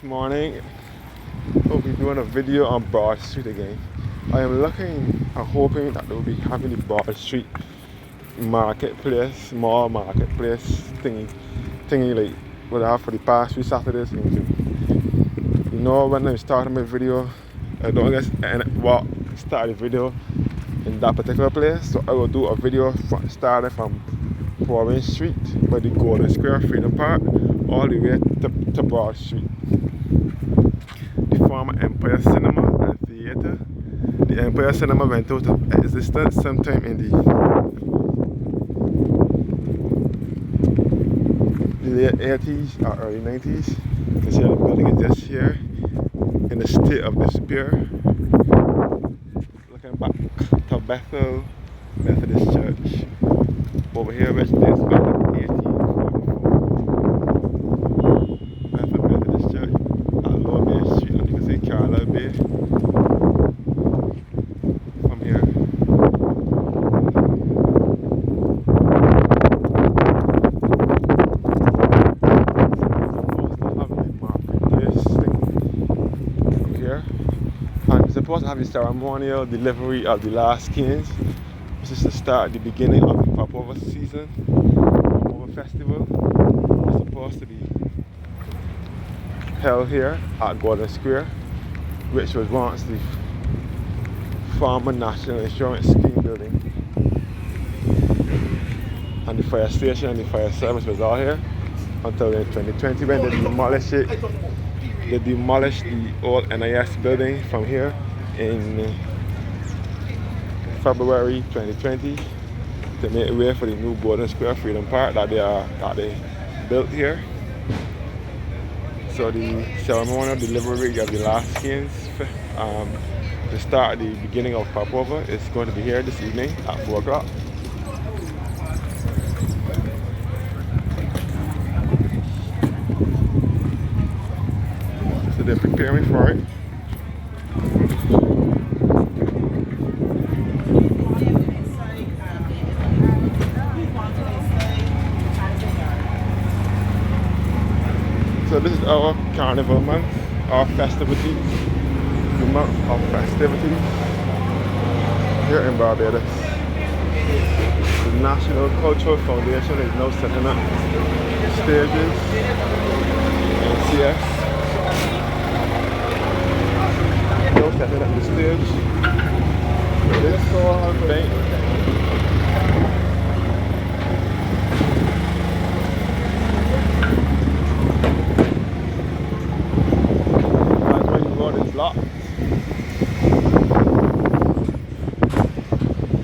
morning. We'll be doing a video on Broad Street again. I am hoping that they'll be having the Broad Street marketplace, small marketplace thingy like what I have for the past few Saturdays. You know, when I started my video, I don't guess start the video in that particular place, so I will do a video starting from Province Street by the Golden Square Freedom Park all the way to Broad Street. The former Empire Cinema and Theatre. The Empire Cinema went out of existence sometime in the late 80s or early 90s. You can see the building is just here in a state of despair. Looking back to Bethel Methodist Church. Over here, which dates back to 1844. Bethel Methodist Church at Lower Bay Street, and you can see Carlisle Bay from here. Supposed to have the ceremonial delivery of the last skins. This is to start the beginning of the Papova season, Papova festival. It's supposed to be held here at Golden Square, which was once the former National Insurance Scheme building. And the fire station and the fire service was all here until in 2020 when they demolished it. They demolished the old NIS building from here in February 2020 to make way for the new Golden Square Freedom Park that they built here. So the ceremonial delivery of the last skins to start the beginning of Papova is going to be here this evening at 4 o'clock. So they're preparing for it. So this is our carnival month, our festivities, the month of festivities here in Barbados. The National Cultural Foundation is now setting up stages and CS. Now setting up the stage for this event.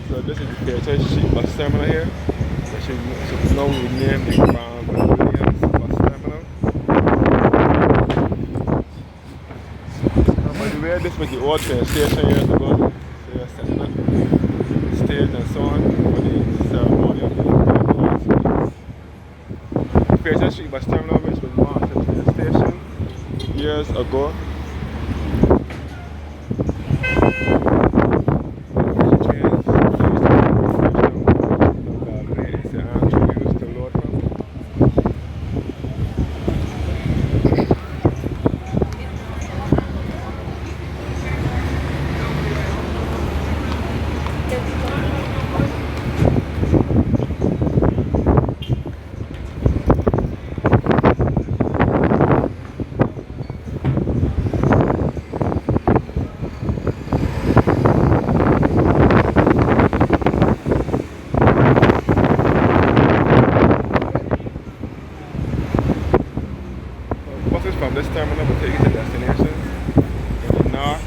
So this is the Bridgetown Street bus terminal here. Which is now renamed the Barbados bus terminal. By the way, this was the old train station years ago. So they're setting up the stage and so on for the ceremony of the Bridgetown Street bus terminal, which was marked as the station years ago. From this terminal will take you to destinations in the north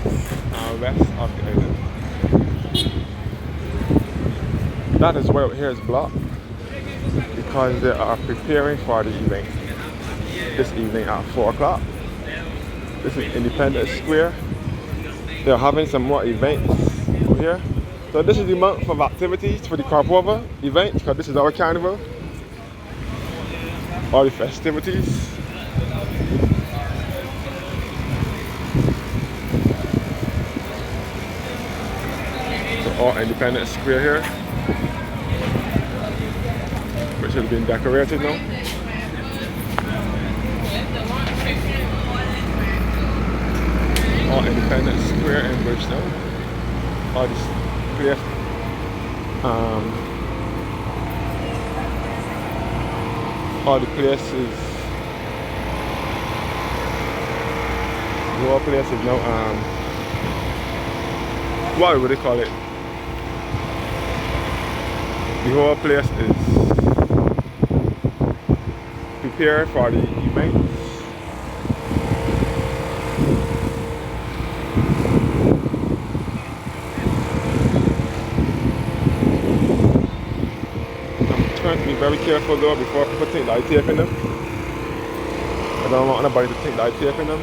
and west of the island. That is why out here is blocked because they are preparing for the event this evening at 4 o'clock. This is Independence Square. They're having some more events over here. So this is the month of activities for the Papova event because this is our carnival. All the festivities. Or Independence Square here, which has been decorated now. or Independence Square in Bridgetown. Or this place, all the places, the whole place is now, what would they call it? The whole place is prepared for the events. I'm trying to be very careful though before people think that I'm taping them. I don't want anybody to think that I'm taping them.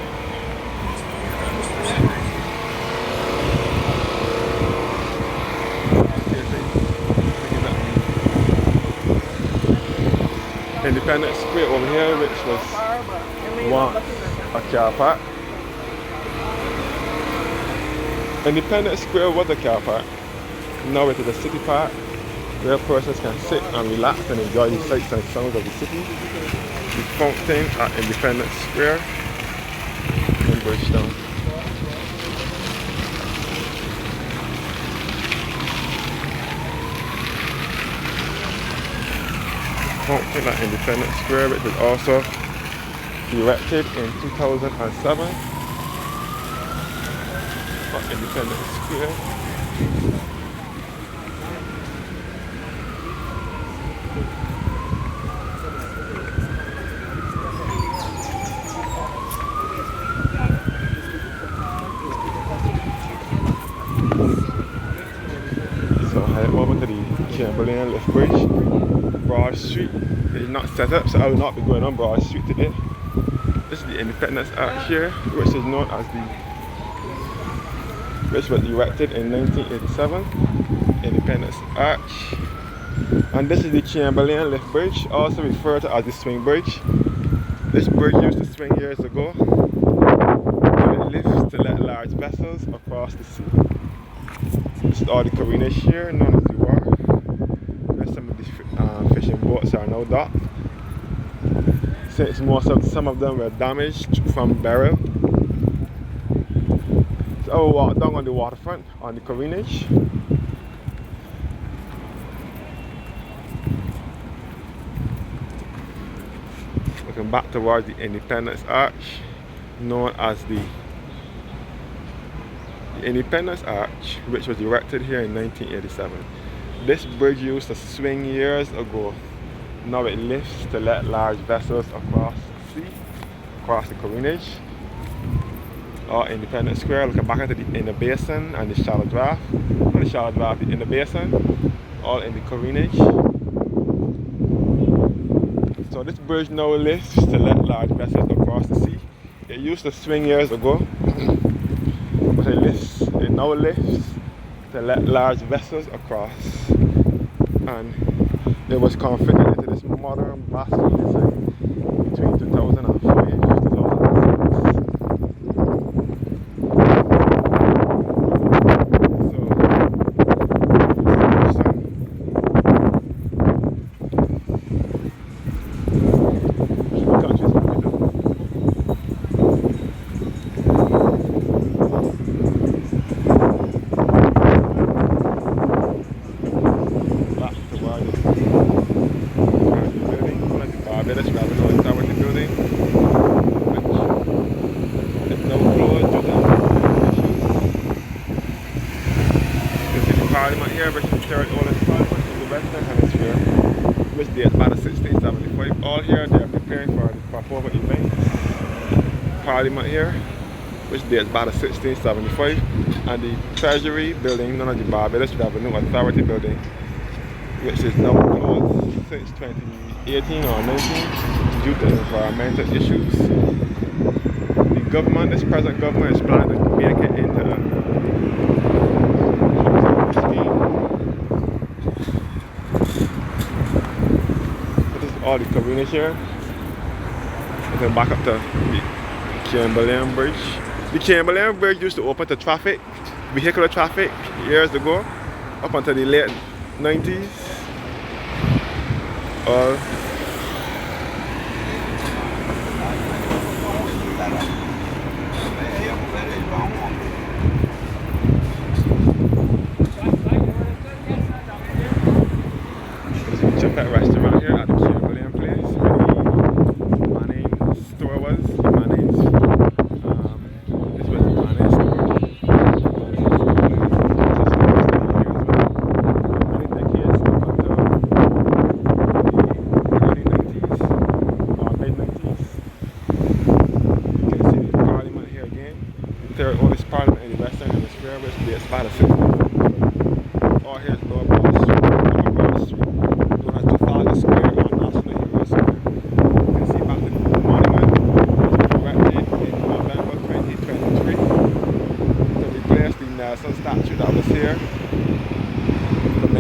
Independence Square over here, which was once a car park. Independence Square was a car park. Now it is a city park where persons can sit and relax and enjoy the sights and sounds of the city. The fountain at Independence Square in Bridgetown. Fountain at Independence Square, which was also erected in 2007 at Independence Square. So I head over to the Chamberlain Lift Bridge. Broad Street is not set up, so I will not be going on Broad Street today. This is the Independence Arch here, which is known as which was erected in 1987, Independence Arch. And this is the Chamberlain Lift Bridge, also referred to as the Swing Bridge. This bridge used to swing years ago, and it lifts to let large vessels across the sea. This is all the careennage here, known as the wharf, where some of the fishing boats are now docked, since some of them were damaged from burial. So I will walk down on the waterfront on the careennage. Looking back towards the Independence Arch, known as the Independence Arch, which was erected here in 1987. This bridge used to swing years ago. Now it lifts to let large vessels across the sea, across the careennage, or Independence Square, looking back into the inner basin and the shallow draft. Not the shallow draft, the inner basin, all in the careennage. So this bridge now lifts to let large vessels across the sea. It used to swing years ago, but it now lifts to let large vessels across. And it was configured into this modern basket design between 2005 and 2006. Barbados Barbados Tower building, which is now closed due to issues. You can see the Parliament here, which is the third oldest Parliament in the Western Hemisphere, which dates back to 1675. All here they are preparing for forward events. Parliament here, which dates back to 1675, and the Treasury building, known as the Barbados Revenue Authority building, which is now closed since 2018 or 19 due to environmental issues. The government, this present government, is planning to make it into a scheme. This is all the careennage here. Then back up to the Chamberlain Bridge. The Chamberlain Bridge used to open to traffic, vehicular traffic, years ago, up until the late 90s.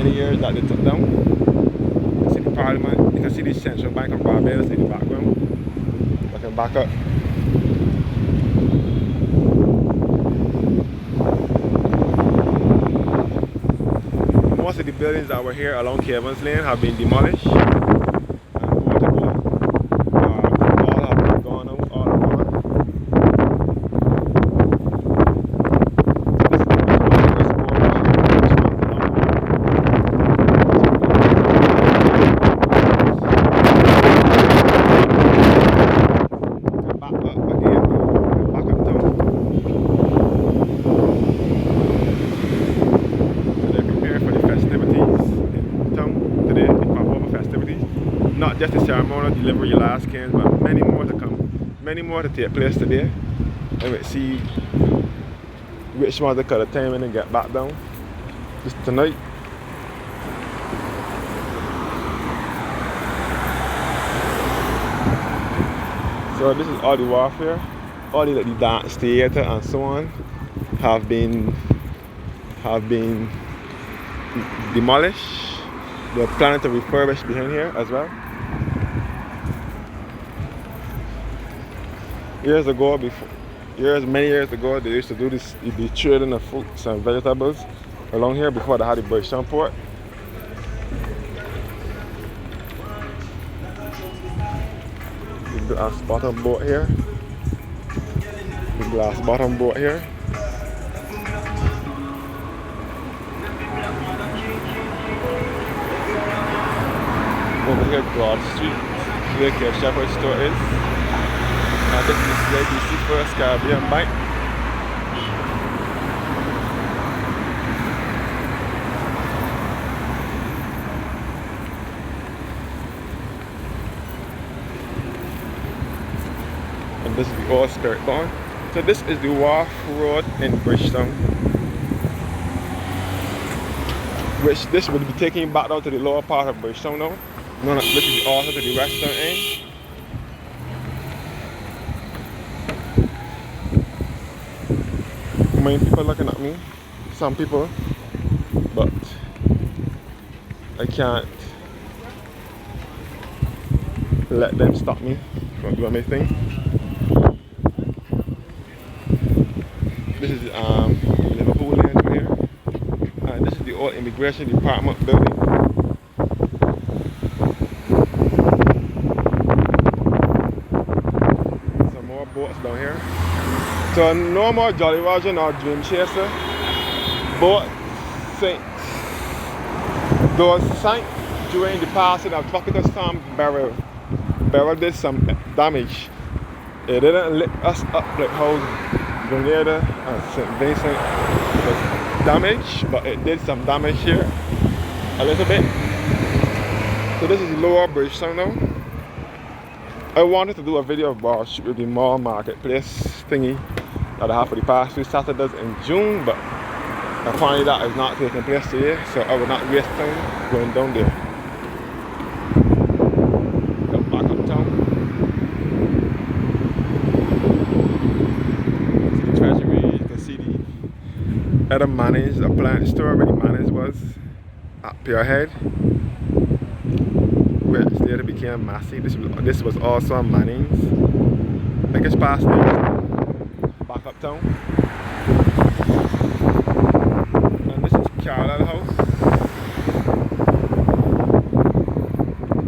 many years that they took down. You can see the Parliament, you can see the Central Bank of Barbados in the background. I can back up. Most of the buildings that were here along Kevin's Lane have been demolished. Not just the ceremonial delivery your last cans, but many more to come. Many more to take place today. And we'll see which ones they could attain and get back down. Just tonight. So this is all the warfare. All the dance theater and so on have been demolished. They're planning to refurbish behind here as well. Many years ago, they used to do this, the trading of fruits and vegetables along here before they had the Bridgetown port. The glass bottom boat here. The glass bottom boat here. Over here, Broad Street, where Cape Shepherd store is. And this is the CIBC First Caribbean Bank. And this is the old skirt barn. So this is the Wharf Road in Bridgetown. Which this would be taking back down to the lower part of Bridgetown now. No, this is also to the western end. Many people looking at me, some people, but I can't let them stop me from doing anything. This is Liverpool Lane over here. This is the old immigration department building. Boats down here. So no more Jolly Roger nor Dream Chaser. Boats sank during the passing of Tropical Storm Beryl. Beryl did some damage. It didn't lift us up like how Grenada and St. Vincent was damaged, but it did some damage here a little bit. So this is Lower Bridgetown now. I wanted to do a video about the mall marketplace thingy that I have for the past few Saturdays in June, but apparently that is not taking place today, so I will not waste time going down there. Go back uptown. See the treasury, you can see the other Manning's, the plant store where the Manning's was at Pierhead. Which later became Massey. This was also Manning's. I think it's past there. Back uptown. And this is Carlisle House.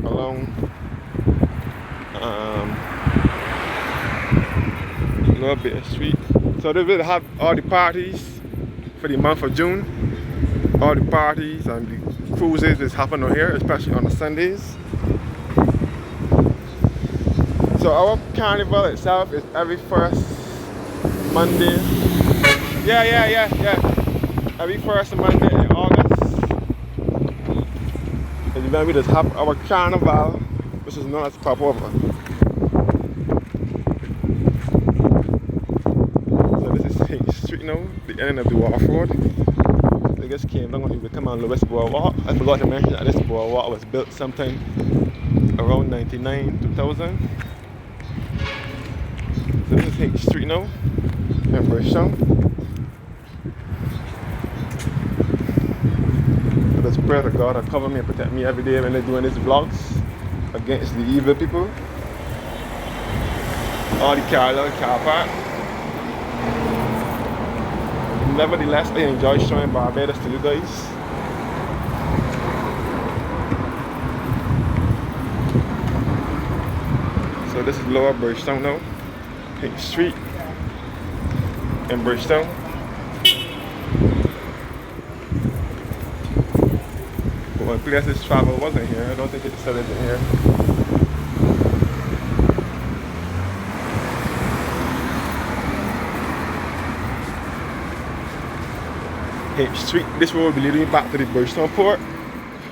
Along Lower Bay Street. So they will have all the parties for the month of June. All the parties and the cruises is happening here, especially on the Sundays. So our carnival itself is every first Monday. Yeah. Every first Monday in August. And then we just have our carnival, which is known as Popover. So this is H Street now, the end of the Wharf Road. I just came down when we come on Lewis Boardwalk. I forgot to mention that this boardwalk was built sometime around 99, 2000. So this is H Street now, in Bridgetown. So that's prayer to God to cover me and protect me every day when they're doing these vlogs against the evil people. All the car park. Nevertheless, I enjoy showing Barbados to you guys. So this is Lower Bridgetown now. Pink Street in Bridgetown. But when places travel wasn't here, I don't think it's still in here. Pink Street. This road will be leading me back to the Bridgetown port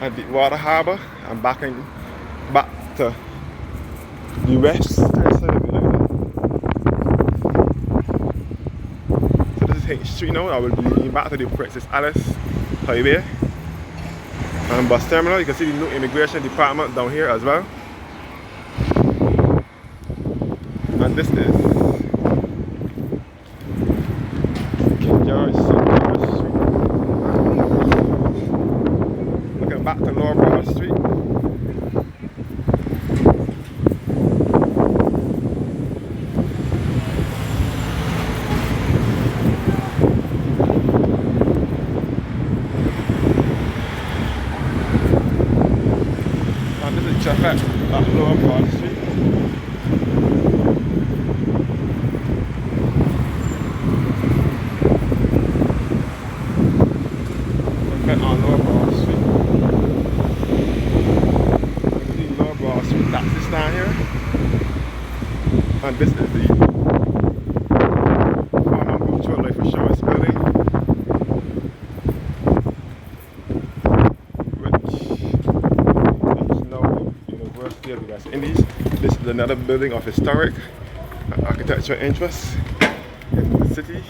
and the water harbour and back to the west side of the island. So this is H Street now. I will be leading back to the Princess Alice Highway and bus terminal. You can see the new immigration department down here as well. And this is King George Street. Looking back to Lower Broad Street. And this is traffic at Lower Broad Street. On Lower Broad Street. You see Lower Broad Street taxi stand here. And this is the former Mutual Life Insurance building, which is now the University of the West Indies. This is another building of historic and architectural interest in the city.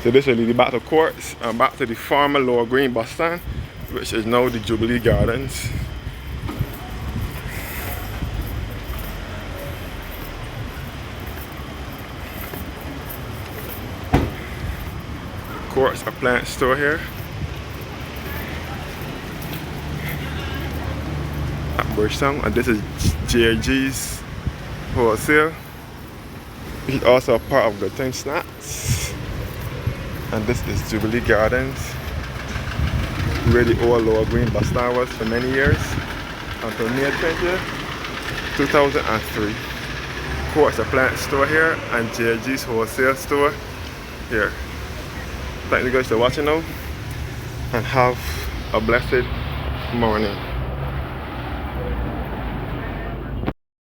So this will lead you back to Courts and back to the former Lower Green bus stand, which is now the Jubilee Gardens. Courts appliance store here at Bridgetown, and this is JG's Wholesale, which is also a part of Good Time Snacks. And this is Jubilee Gardens, where the old Lower Green bus stand was for many years, until May 20th, 2003. Courts appliance store here and JG's Wholesale store here. Thank you guys for watching now, and have a blessed morning.